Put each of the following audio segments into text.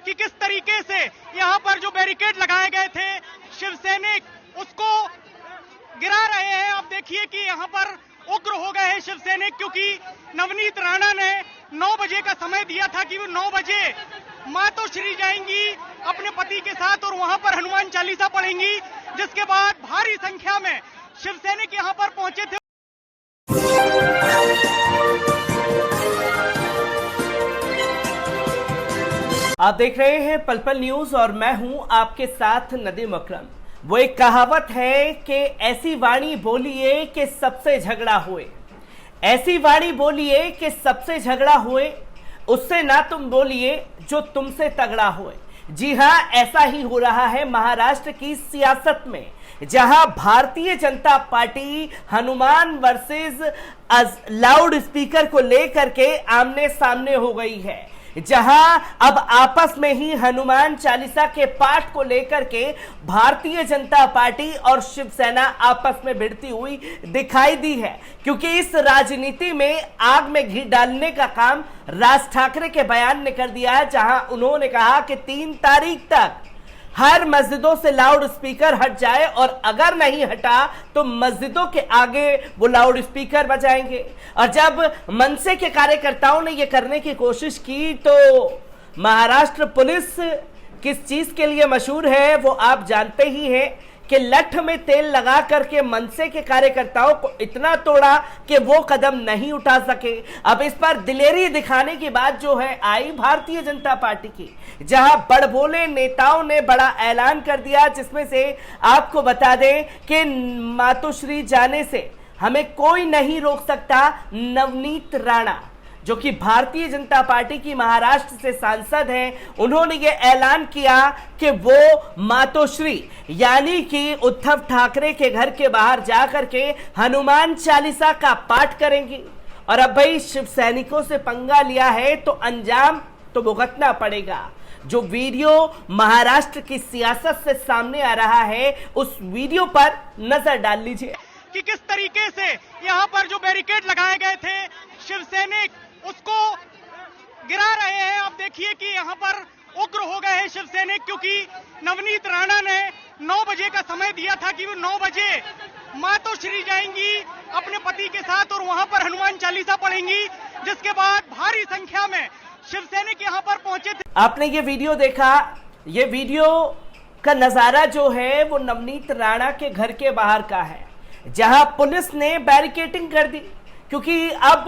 कि किस तरीके से यहाँ पर जो बैरिकेड लगाए गए थे शिव सैनिक उसको गिरा रहे हैं। आप देखिए कि यहाँ पर उग्र हो गए हैं शिव सैनिक, क्योंकि नवनीत राणा ने 9 बजे का समय दिया था कि वो 9 बजे मातोश्री जाएंगी अपने पति के साथ और वहां पर हनुमान चालीसा पढ़ेंगी, जिसके बाद भारी संख्या में शिव सैनिक यहाँ पर पहुंचे थे। आप देख रहे हैं पल पल न्यूज और मैं हूं आपके साथ नदीम अकरम। वो एक कहावत है कि ऐसी वाणी बोलिए कि सबसे झगड़ा हुए, ऐसी वाणी बोलिए कि सबसे झगड़ा हुए, उससे ना तुम बोलिए जो तुमसे तगड़ा हुए। जी हां, ऐसा ही हो रहा है महाराष्ट्र की सियासत में, जहां Bharatiya Janata party Hanuman versus loud speaker को लेकर के आमने सामने हो गई है, जहां अब आपस में ही हनुमान चालीसा के पाठ को लेकर के भारतीय जनता पार्टी और शिवसेना आपस में भिड़ती हुई दिखाई दी है। क्योंकि इस राजनीति में आग में घी डालने का काम राज ठाकरे के बयान ने कर दिया है, जहां उन्होंने कहा कि 3 तारीख तक हर मस्जिदों से लाउड स्पीकर हट जाए और अगर नहीं हटा तो मस्जिदों के आगे वो लाउड स्पीकर बजाएंगे। और जब मनसे के कार्यकर्ताओं ने ये करने की कोशिश की तो महाराष्ट्र पुलिस किस चीज के लिए मशहूर है वो आप जानते ही हैं कि लठ में तेल लगा करके मनसे के कार्यकर्ताओं को इतना तोड़ा कि वो कदम नहीं उठा सके। अब इस पर दिलेरी दिखाने की बात जो है आई भारतीय जनता पार्टी की, जहां बड़बोले नेताओं ने बड़ा ऐलान कर दिया, जिसमें से आपको बता दें कि मातोश्री जाने से हमें कोई नहीं रोक सकता। नवनीत राणा जो कि भारतीय जनता पार्टी की महाराष्ट्र से सांसद हैं, उन्होंने ये ऐलान किया कि वो मातोश्री यानी कि उद्धव ठाकरे के घर के बाहर जाकर के हनुमान चालीसा का पाठ करेंगी। और अब भाई शिव सैनिकों से पंगा लिया है तो अंजाम तो भुगतना पड़ेगा। जो वीडियो महाराष्ट्र की सियासत से सामने आ रहा है उस वीडियो पर नजर डाल लीजिए कि किस तरीके से यहाँ पर जो बैरिकेड लगाए गए थे शिव सैनिक उसको गिरा रहे हैं। आप देखिए कि यहाँ पर उग्र हो गए हैं शिव सैनिक, क्योंकि नवनीत राणा ने 9 बजे का समय दिया था कि वो 9 बजे मातोश्री जाएंगी अपने पति के साथ और वहां पर हनुमान चालीसा पढ़ेंगी, जिसके बाद भारी संख्या में शिव सैनिक यहाँ पर पहुंचे थे। आपने ये वीडियो देखा, ये वीडियो का नजारा जो है वो नवनीत राणा के घर के बाहर का है, जहां पुलिस ने बैरिकेडिंग कर दी। क्योंकि अब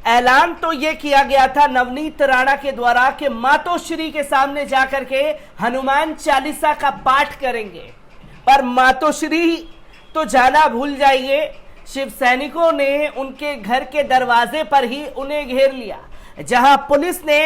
ऐलान तो ये किया गया था नवनीत राणा के द्वारा कि मातोश्री के सामने जाकर के हनुमान चालीसा का पाठ करेंगे, पर मातोश्री तो जाना भूल जाइए, शिव सैनिकों ने उनके घर के दरवाजे पर ही उन्हें घेर लिया, जहां पुलिस ने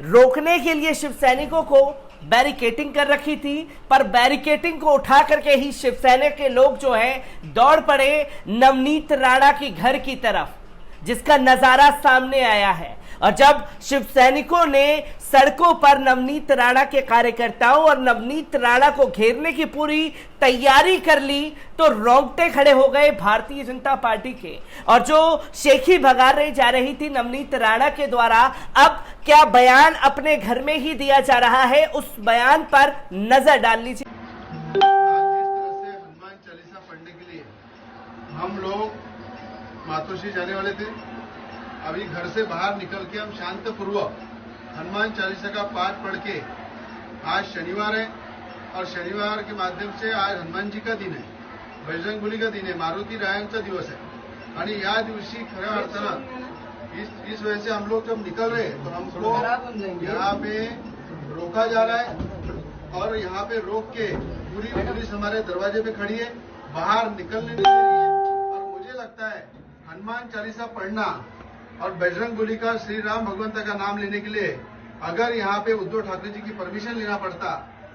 रोकने के लिए शिव सैनिकों को बैरिकेडिंग कर रखी थी, पर बैरिकेडिंग को उठा करके ही शिवसेना के लोग जो हैं दौड़ पड़े नवनीत राणा की घर की तरफ, जिसका नजारा सामने आया है। और जब शिव सैनिकों ने सड़कों पर नवनीत राणा के कार्यकर्ताओं और नवनीत राणा को घेरने की पूरी तैयारी कर ली तो रोंगटे खड़े हो गए भारतीय जनता पार्टी के। और जो शेखी भगा रही जा रही थी नवनीत राणा के द्वारा, अब क्या बयान अपने घर में ही दिया जा रहा है, उस बयान पर नजर डाल लीजिए। हनुमान चालीसा पढ़ने के लिए हम लोग मातोश्री जाने वाले थे। अभी घर से बाहर निकल के हम शांतपूर्वक हनुमान चालीसा का पाठ पढ़ के, आज शनिवार है और शनिवार के माध्यम से आज हनुमान जी का दिन है, बजरंगबली का दिन है, मारुती रायांचा दिवस है। आणि या दिवशी खऱ्या अर्थानं इस वजह से हम लोग जब निकल रहे तो हमको यहाँ पे रोका जा रहा है और यहाँ पे रोक के पूरी पुलिस हमारे दरवाजे पे खड़ी है, बाहर निकलने नहीं दे रही है। और मुझे लगता है हनुमान चालीसा पढ़ना और बजरंगबली का, श्री राम भगवंत का नाम लेने के लिए अगर यहाँ पे उद्धव ठाकरे जी की परमिशन लेना पड़ता,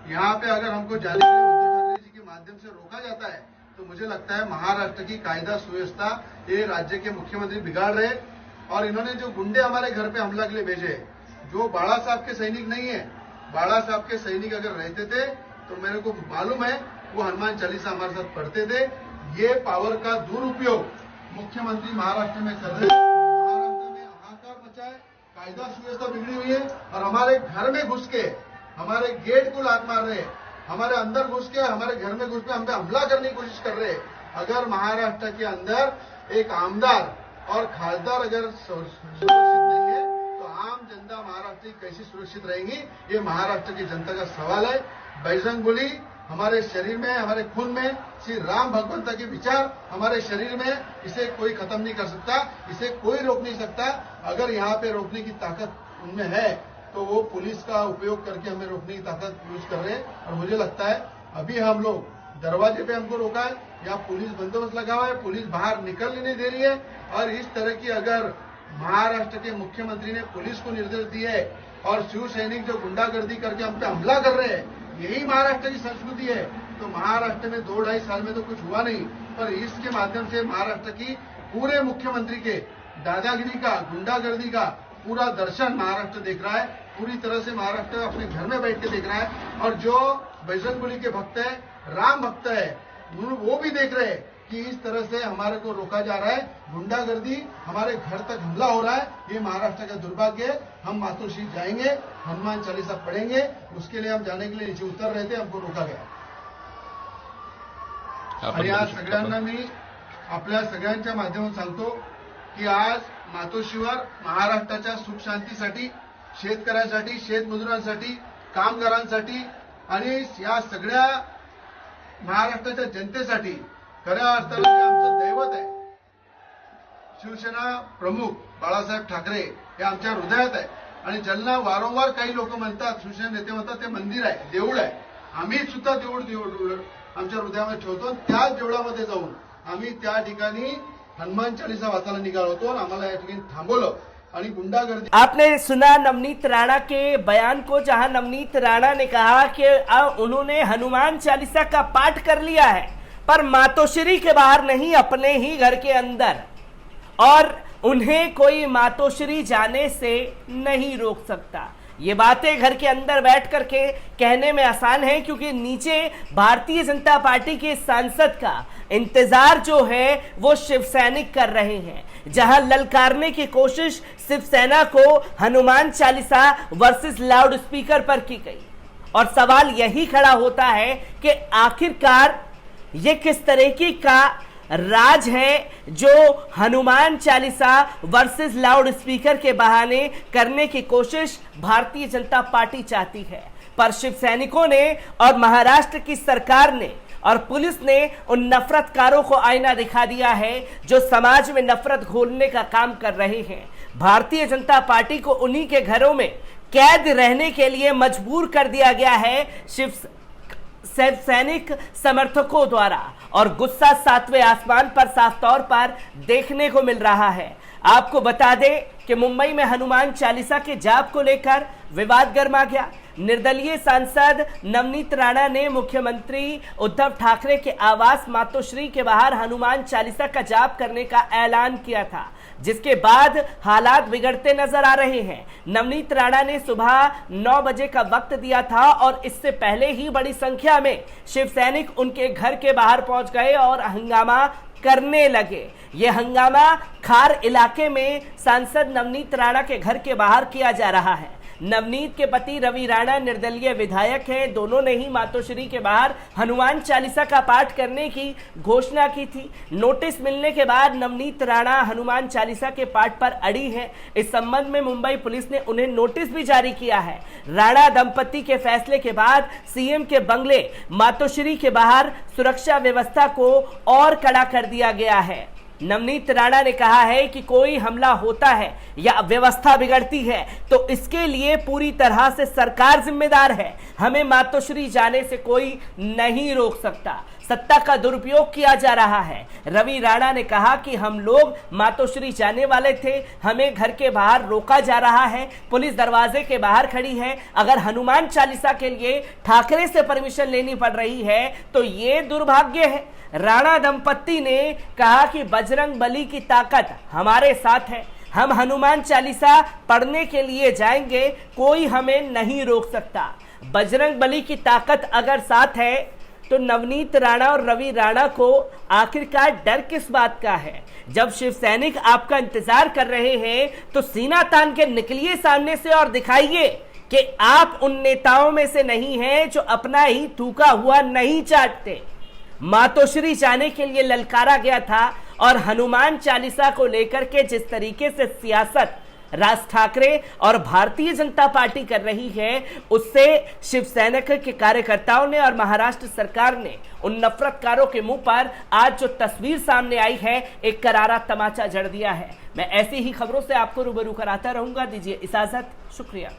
यहाँ पे अगर हमको जाने के लिए उद्धव ठाकरे जी के माध्यम से रोका जाता है, तो मुझे लगता है महाराष्ट्र की कायदा सुव्यवस्था ये राज्य के मुख्यमंत्री बिगाड़ रहे। और इन्होंने जो गुंडे हमारे घर पे हमला के लिए भेजे, जो बाला साहब के सैनिक नहीं है, बाला साहब के सैनिक अगर रहते थे तो मेरे को मालूम है वो हनुमान चालीसा हमारे साथ पढ़ते थे। ये पावर का दुरुपयोग मुख्यमंत्री महाराष्ट्र में कर रहे हैं, महाराष्ट्र में हाहाकार मचा है, कायदा सुव्यवस्था बिगड़ी हुई है और हमारे घर में घुस के हमारे गेट को लात मार रहे हैं, हमारे अंदर घुस के, हमारे घर में घुस के हम पे हमला करने की कोशिश कर रहे हैं। अगर महाराष्ट्र के अंदर एक आमदार और खासदार अगर सुरक्षित नहीं है तो आम जनता महाराष्ट्र की कैसी सुरक्षित रहेगी, ये महाराष्ट्र की जनता का सवाल है। बजरंग बली हमारे शरीर में, हमारे खून में, श्री राम भगवंता के विचार हमारे शरीर में, इसे कोई खत्म नहीं कर सकता, इसे कोई रोक नहीं सकता। अगर यहाँ पे रोकने की ताकत उनमें है तो वो पुलिस का उपयोग करके हमें रोकने की ताकत यूज कर रहे हैं। और मुझे लगता है अभी हम लोग दरवाजे पे हमको रोका है, या पुलिस बंदोबस्त लगा हुआ है, पुलिस बाहर निकलने नहीं दे रही है। और इस तरह की अगर महाराष्ट्र के मुख्यमंत्री ने पुलिस को निर्देश दिए है और शिव सैनिक जो गुंडागर्दी करके हम पे हमला कर रहे हैं, यही महाराष्ट्र की संस्कृति है, तो महाराष्ट्र में 2-2.5 साल में तो कुछ हुआ नहीं, पर इसके माध्यम से महाराष्ट्र की पूरे मुख्यमंत्री के दादागिरी का, गुंडागर्दी का पूरा दर्शन महाराष्ट्र देख रहा है। पूरी तरह से महाराष्ट्र अपने घर में बैठ के देख रहा है। और जो बजरंग बली के भक्त है, राम भक्त है, वो भी देख रहे हैं कि इस तरह से हमारे को रोका जा रहा है, गुंडागर्दी, हमारे घर तक हमला हो रहा है। ये महाराष्ट्र का दुर्भाग्य है। हम मातोश्री जाएंगे, हनुमान चालीसा पढ़ेंगे, उसके लिए हम जाने के लिए नीचे उतर रहे थे, हमको रोका गया। आणि या सगळ्यांना मी आपल्या सगळ्यांच्या माध्यमातून सांगतो की आज मातोश्रीवर महाराष्ट्राच्या सुख शांतीसाठी, शेतकऱ्यांसाठी, शेतमजुरांसाठी, कामगारांसाठी आणि या सगळ्या महाराष्ट्राच्या जनतेसाठी खऱ्या अर्थाने आमचं दैवत आहे। शिवसेना प्रमुख बाळासाहेब ठाकरे हे आमच्या हृदयात आहे। आणि ज्यांना वारंवार काही लोक म्हणतात, शिवसेना नेते म्हणतात ते मंदिर आहे, देऊळ आहे, आम्ही सुद्धा देऊळ आमच्या हृदयामध्ये ठेवतो। त्याच देवळामध्ये जाऊन आम्ही त्या ठिकाणी हनुमान चालीसा वाचायला निघालो होतो आणि आम्हाला या ठिकाणी थांबवलं आणि गुंडागर्दी। आपने सुना नवनीत राणा के बयान को, जहां नवनीत राणा ने कहा कि उन्होंने हनुमान चालीसा का पाठ कर लिया है पर मातोश्री के बाहर नहीं, अपने ही घर के अंदर, और उन्हें कोई मातोश्री जाने से नहीं रोक सकता। ये बातें घर के अंदर बैठ करके कहने में आसान है, क्योंकि नीचे भारतीय जनता पार्टी के सांसद का इंतजार जो है वो शिव सैनिक कर रहे हैं, जहां ललकारने की कोशिश शिवसेना को Hanuman Chalisa versus loud speaker पर की गई। और सवाल यही खड़ा होता है कि आखिरकार ये किस तरीके का राज है जो Hanuman Chalisa versus loud speaker के बहाने करने की कोशिश भारतीय जनता पार्टी चाहती है। पर शिव सैनिकों ने और महाराष्ट्र की सरकार ने और पुलिस ने उन नफरतकारों को आईना दिखा दिया है जो समाज में नफरत घोलने का काम कर रहे हैं। भारतीय जनता पार्टी को उन्हीं के घरों में कैद रहने के लिए मजबूर कर दिया गया है शिव सैनिक समर्थकों द्वारा, और गुस्सा 7वें आसमान पर साफ तौर पर देखने को मिल रहा है। आपको बता दें कि मुंबई में हनुमान चालीसा के जाप को लेकर विवाद गर्मा गया। निर्दलीय सांसद नवनीत राणा ने मुख्यमंत्री उद्धव ठाकरे के आवास मातोश्री के बाहर हनुमान चालीसा का जाप करने का ऐलान किया था, जिसके बाद हालात बिगड़ते नजर आ रहे हैं। नवनीत राणा ने सुबह 9 बजे का वक्त दिया था और इससे पहले ही बड़ी संख्या में शिव सैनिक उनके घर के बाहर पहुंच गए और हंगामा करने लगे। यह हंगामा खार इलाके में सांसद नवनीत राणा के घर के बाहर किया जा रहा है। नवनीत के पति रवि राणा निर्दलीय विधायक हैं। दोनों ने ही मातोश्री के बाहर हनुमान चालीसा का पाठ करने की घोषणा की थी। नोटिस मिलने के बाद नवनीत राणा हनुमान चालीसा के पाठ पर अड़ी है। इस संबंध में मुंबई पुलिस ने उन्हें नोटिस भी जारी किया है। राणा दंपति के फैसले के बाद सीएम के बंगले मातोश्री के बाहर सुरक्षा व्यवस्था को और कड़ा कर दिया गया है। नवनीत राणा ने कहा है कि कोई हमला होता है या व्यवस्था बिगड़ती है तो इसके लिए पूरी तरह से सरकार जिम्मेदार है। हमें मातोश्री जाने से कोई नहीं रोक सकता। सत्ता का दुरुपयोग किया जा रहा है। रवि राणा ने कहा कि हम लोग मातोश्री जाने वाले थे, हमें घर के बाहर रोका जा रहा है, पुलिस दरवाजे के बाहर खड़ी है। अगर हनुमान चालीसा के लिए ठाकरे से परमिशन लेनी पड़ रही है तो ये दुर्भाग्य है। राणा दंपत्ति ने कहा कि बजरंग बली की ताकत हमारे साथ है, हम हनुमान चालीसा पढ़ने के लिए जाएंगे, कोई हमें नहीं रोक सकता। बजरंग बली की ताकत अगर साथ है तो नवनीत राणा और रवि राणा को आखिरकार डर किस बात का है? जब शिव सैनिक आपका इंतजार कर रहे हैं तो सीना तान के निकलिए सामने से और दिखाइए कि आप उन नेताओं में से नहीं हैं जो अपना ही थूका हुआ नहीं चाटते। मातोश्री जाने के लिए ललकारा गया था और हनुमान चालीसा को लेकर के जिस तरीके से सियासत राज ठाकरे और भारतीय जनता पार्टी कर रही है, उससे शिवसेना के कार्यकर्ताओं ने और महाराष्ट्र सरकार ने उन नफरतकारों के मुंह पर आज जो तस्वीर सामने आई है, एक करारा तमाचा जड़ दिया है। मैं ऐसी ही खबरों से आपको रूबरू कराता रहूंगा। दीजिए इजाजत, शुक्रिया।